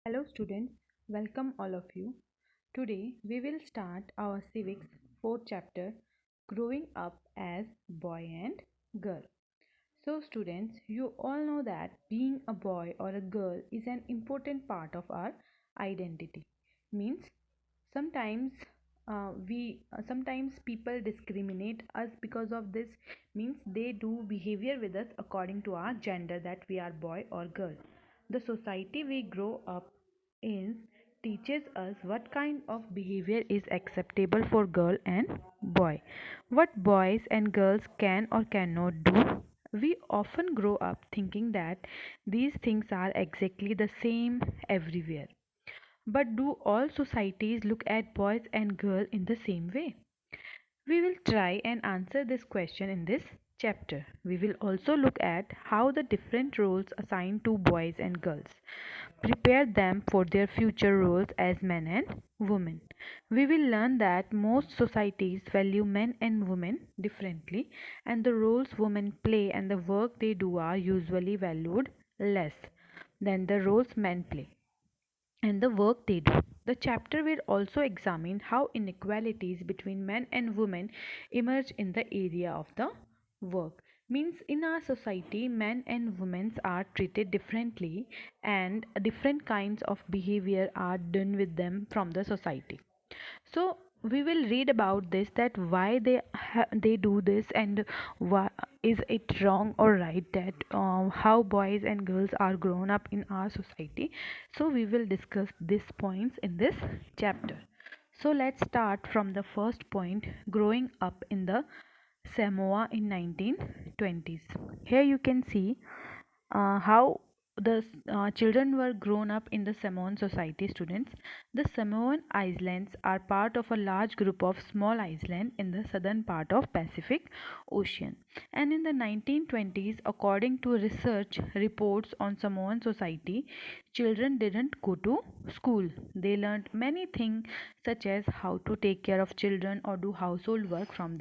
Hello students, welcome all of you. Today we will start our civics fourth chapter, growing up as boy and girl. So students, you all know that being a boy or a girl is an important part of our identity. Means sometimes sometimes people discriminate us because of this, means they do behavior with us according to our gender, that we are boy or girl. The society we grow up in teaches us what kind of behavior is acceptable for girl and boy, what boys and girls can or cannot do. We often grow up thinking that these things are exactly the same everywhere. But do all societies look at boys and girls in the same way? We will try and answer this question in this chapter. We will also look at how the different roles assigned to boys and girls prepare them for their future roles as men and women. We will learn that most societies value men and women differently, and the roles women play and the work they do are usually valued less than the roles men play and the work they do. The chapter will also examine how inequalities between men and women emerge in the area of the work. Means in our society, men and women are treated differently, and different kinds of behavior are done with them from the society. So we will read about this, that why they do this, and why is it wrong or right, that how boys and girls are grown up in our society. So we will discuss these points in this chapter. So let's start from the first point, growing up in the Samoa in 1920s. Here you can see how the children were grown up in the Samoan society. Students, the Samoan Islands are part of a large group of small islands in the southern part of Pacific Ocean. And in the 1920s, according to research reports on Samoan society, children didn't go to school. They learned many things, such as how to take care of children or do household work from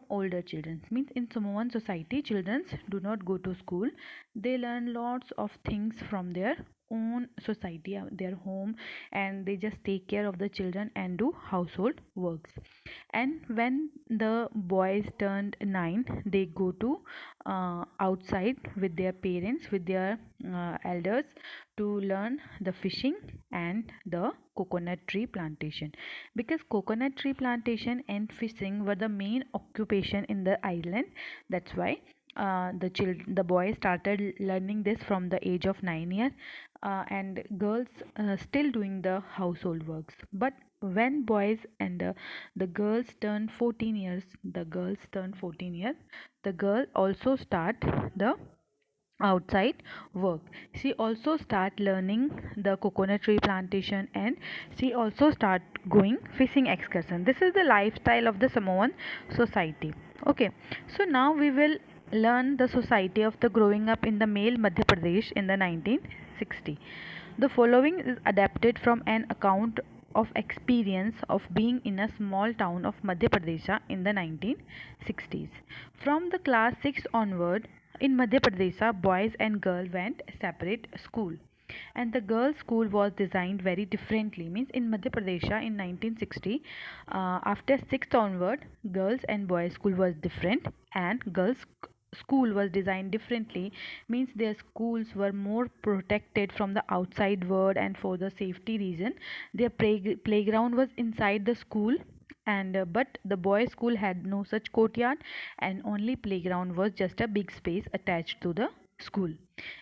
older children. Means in Samoan society, children do not go to school. They learn lots of things from their own society, their home, and they just take care of the children and do household works. And when the boys turned 9, they go to outside with their parents, with their elders, to learn the fishing and the coconut tree plantation, because coconut tree plantation and fishing were the main occupation in the island. That's why the boys started learning this from the age of 9 years, and girls still doing the household works. But when boys and the girls turn 14 years, the girl also start the outside work. She also start learning the coconut tree plantation, and she also start going fishing excursion. This is the lifestyle of the Samoan society. Okay, so now we will learn the society of the growing up in the male Madhya Pradesh in the 1960. The following is adapted from an account of experience of being in a small town of Madhya Pradesh in the 1960s. From the class 6 onward, in Madhya Pradesh, boys and girls went separate school, and the girls' school was designed very differently. Means in Madhya Pradesh in 1960, after 6th onward, girls and boys' school was different, and girls' school was designed differently. Means their schools were more protected from the outside world, and for the safety reason, their playground was inside the school, and but the boys school had no such courtyard, and only playground was just a big space attached to the school.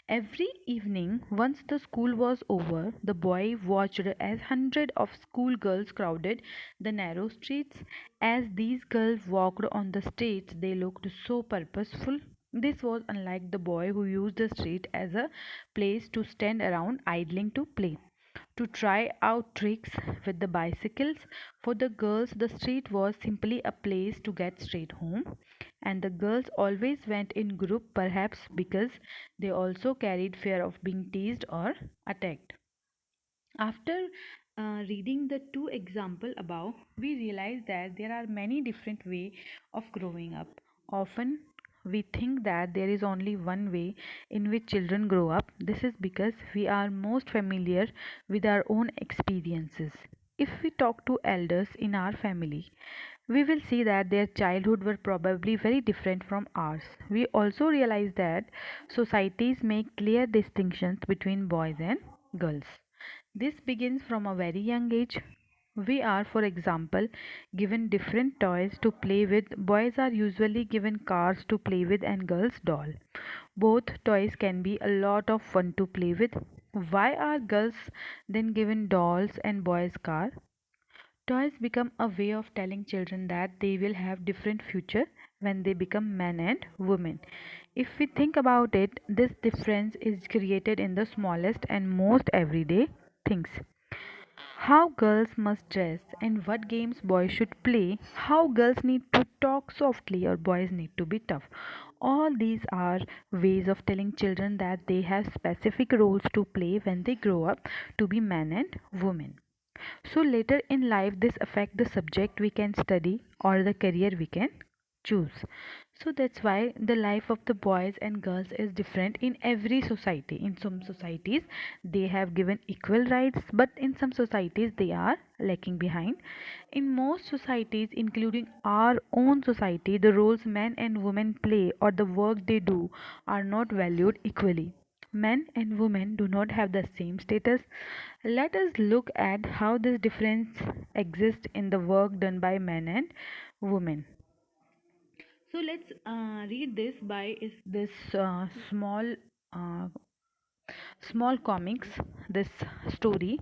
Every evening, once the school was over, the boy watched as hundreds of schoolgirls crowded the narrow streets. As these girls walked on the streets, they looked so purposeful. This was unlike the boy who used the street as a place to stand around idling to play, to try out tricks with the bicycles. For the girls, the street was simply a place to get straight home, and the girls always went in group, perhaps because they also carried fear of being teased or attacked. After reading the two examples above, we realize that there are many different ways of growing up. Often we think that there is only one way in which children grow up. This is because we are most familiar with our own experiences. If we talk to elders in our family, we will see that their childhood were probably very different from ours. We also realize that societies make clear distinctions between boys and girls. This begins from a very young age. We are, for example, given different toys to play with. Boys are usually given cars to play with and girls doll. Both toys can be a lot of fun to play with. Why are girls then given dolls and boys car? Toys become a way of telling children that they will have different future when they become men and women. If we think about it, this difference is created in the smallest and most everyday things. How girls must dress and what games boys should play, how girls need to talk softly or boys need to be tough. All these are ways of telling children that they have specific roles to play when they grow up to be men and women. So later in life, this affect the subject we can study or the career we can choose. So that's why the life of the boys and girls is different in every society. In some societies, they have given equal rights, but in some societies, they are lacking behind. In most societies, including our own society, the roles men and women play or the work they do are not valued equally. Men and women do not have the same status. Let us look at how this difference exists in the work done by men and women. So let's read this by is this uh, small comics. This story,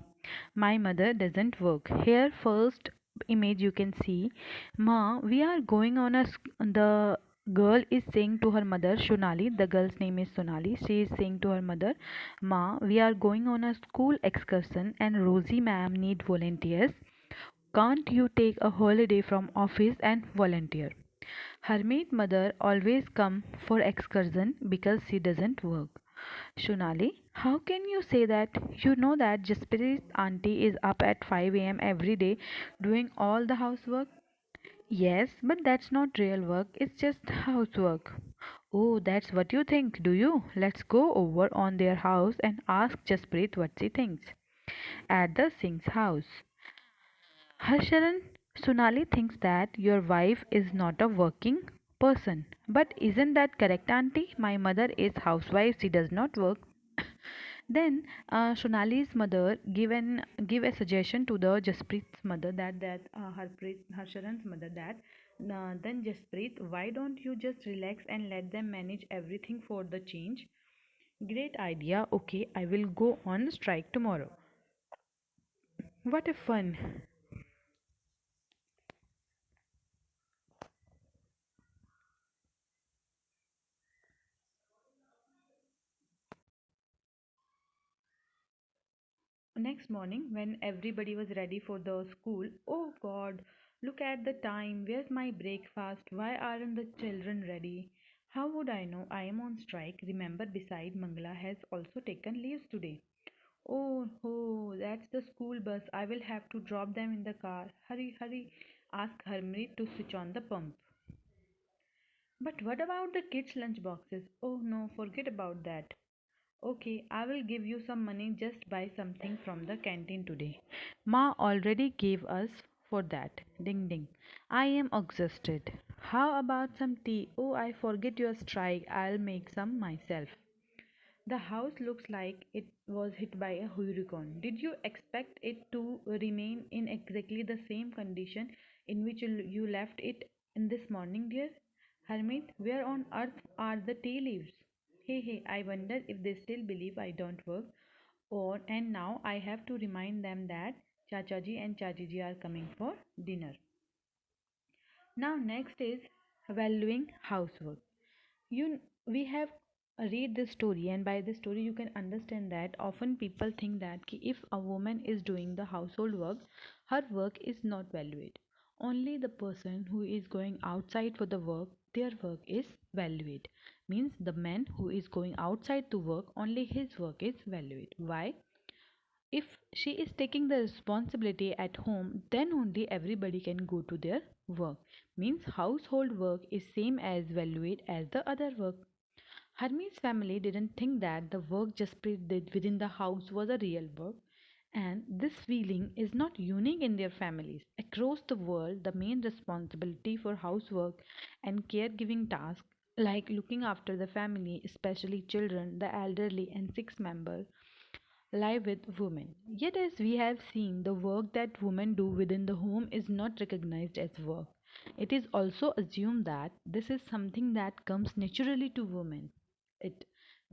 my mother doesn't work. Here, first image you can see, Ma, we are going on the girl is saying to her mother, Shunali, the girl's name is Sonali. She is saying to her mother, Ma, we are going on a school excursion and Rosie ma'am need volunteers. Can't you take a holiday from office and volunteer? Hermit mother always come for excursion because she doesn't work. Shunali, how can you say that? You know that Jaspreet's auntie is up at 5 a.m. every day doing all the housework? Yes, but that's not real work, it's just housework. Oh, that's what you think, do you? Let's go over on their house and ask Jaspreet what she thinks. At the Singh's house. Harsharan, Sonali thinks that your wife is not a working person. But isn't that correct, auntie? My mother is housewife, she does not work. Then Sonali's mother give a suggestion to the Jaspreet's mother that Harsharan's mother that then Jaspreet, why don't you just relax and let them manage everything for the change? Great idea. Okay, I will go on strike tomorrow. What a fun! Next morning, when everybody was ready for the school, oh God, look at the time. Where's my breakfast? Why aren't the children ready? How would I know I am on strike? Remember, beside Mangala has also taken leaves today. Oh, that's the school bus. I will have to drop them in the car. Hurry, hurry. Ask Harmrit to switch on the pump. But what about the kids' lunch boxes? Oh no, forget about that. Okay, I will give you some money, just buy something from the canteen today. Ma already gave us for that. Ding ding. I am exhausted. How about some tea? Oh, I forget your strike. I'll make some myself. The house looks like it was hit by a hurricane. Did you expect it to remain in exactly the same condition in which you left it in this morning, dear? Hermit, where on earth are the tea leaves? Hey, hey, I wonder if they still believe I don't work. Or and now I have to remind them that Chachaji and Chachiji are coming for dinner. Now next is valuing housework. You we have read this story, and by this story you can understand that often people think that if a woman is doing the household work, her work is not valued. Only the person who is going outside for the work, their work is valued. Means the man who is going outside to work, only his work is valued. Why? If she is taking the responsibility at home, then only everybody can go to their work. Means household work is same as valued as the other work. Hermes family didn't think that the work Jasprit did within the house was a real work, and this feeling is not unique in their families. Across the world, the main responsibility for housework and caregiving tasks, like looking after the family, especially children, the elderly, and sick members, lie with women. Yet, as we have seen, the work that women do within the home is not recognized as work. It is also assumed that this is something that comes naturally to women. It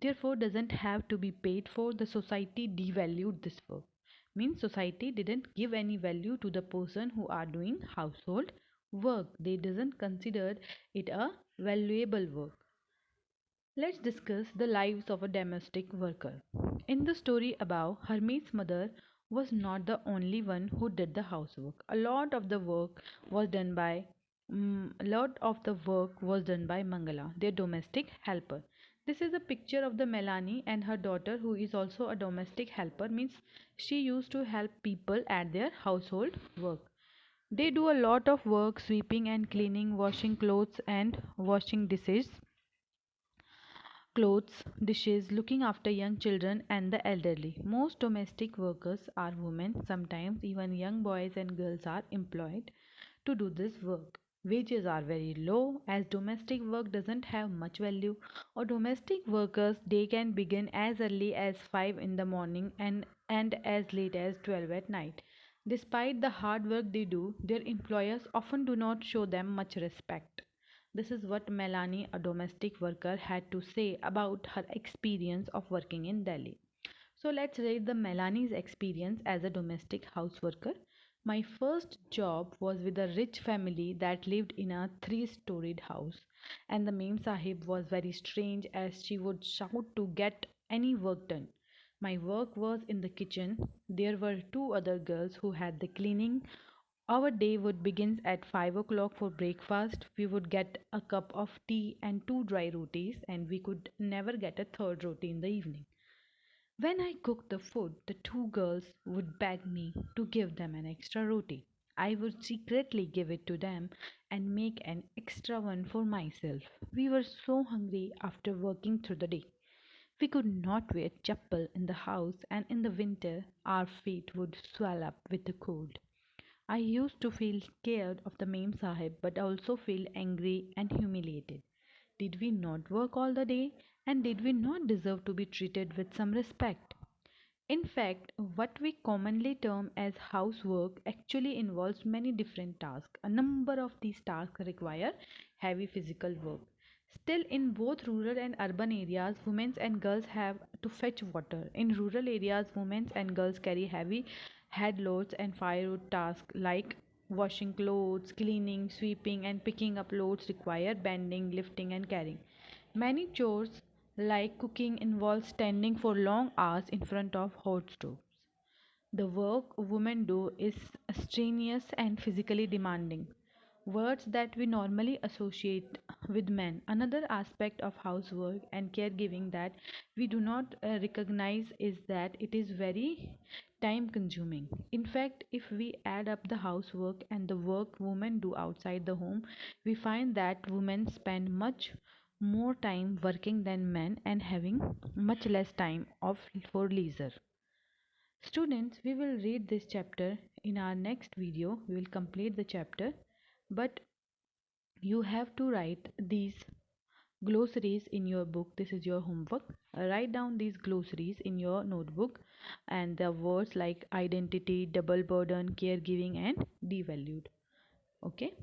therefore doesn't have to be paid for. The society devalued this work. Means society didn't give any value to the person who are doing household work. They doesn't consider it a valuable work. Let's discuss the lives of a domestic worker. In the story above, Hermit's mother was not the only one who did the housework. A lot of the work was done by Mangala, their domestic helper. This is a picture of the Melanie and her daughter, who is also a domestic helper. Means she used to help people at their household work. They do a lot of work, sweeping and cleaning, washing clothes and washing dishes, clothes, dishes, looking after young children and the elderly. Most domestic workers are women, sometimes even young boys and girls are employed to do this work. Wages are very low as domestic work doesn't have much value. Or domestic workers they can begin as early as 5 in the morning and as late as 12 at night. Despite the hard work they do, their employers often do not show them much respect. This is what Melanie, a domestic worker, had to say about her experience of working in Delhi. So let's read the Melanie's experience as a domestic house worker. My first job was with a rich family that lived in a three-storied house, and the Mem Sahib was very strange as she would shout to get any work done. My work was in the kitchen. There were two other girls who had the cleaning. Our day would begin at 5 o'clock for breakfast. We would get a cup of tea and two dry rotis, and we could never get a third roti in the evening. When I cooked the food, the two girls would beg me to give them an extra roti. I would secretly give it to them and make an extra one for myself. We were so hungry after working through the day. We could not wear chappal in the house, and in the winter our feet would swell up with the cold. I used to feel scared of the Mem Sahib but also feel angry and humiliated. Did we not work all the day and did we not deserve to be treated with some respect? In fact, what we commonly term as housework actually involves many different tasks. A number of these tasks require heavy physical work. Still, in both rural and urban areas, women and girls have to fetch water. In rural areas, women and girls carry heavy head loads and firewood tasks like washing clothes, cleaning, sweeping, and picking up loads require bending, lifting, and carrying. Many chores like cooking involve standing for long hours in front of hot stoves. The work women do is strenuous and physically demanding, words that we normally associate with men. Another aspect of housework and caregiving that we do not recognize is that it is very time consuming. In fact, if we add up the housework and the work women do outside the home, we find that women spend much more time working than men and having much less time off for leisure. Students, we will read this chapter in our next video. We will complete the chapter, but you have to write these glossaries in your book. This is your homework. Write down these glossaries in your notebook and the words like identity, double burden, caregiving, and devalued. Okay.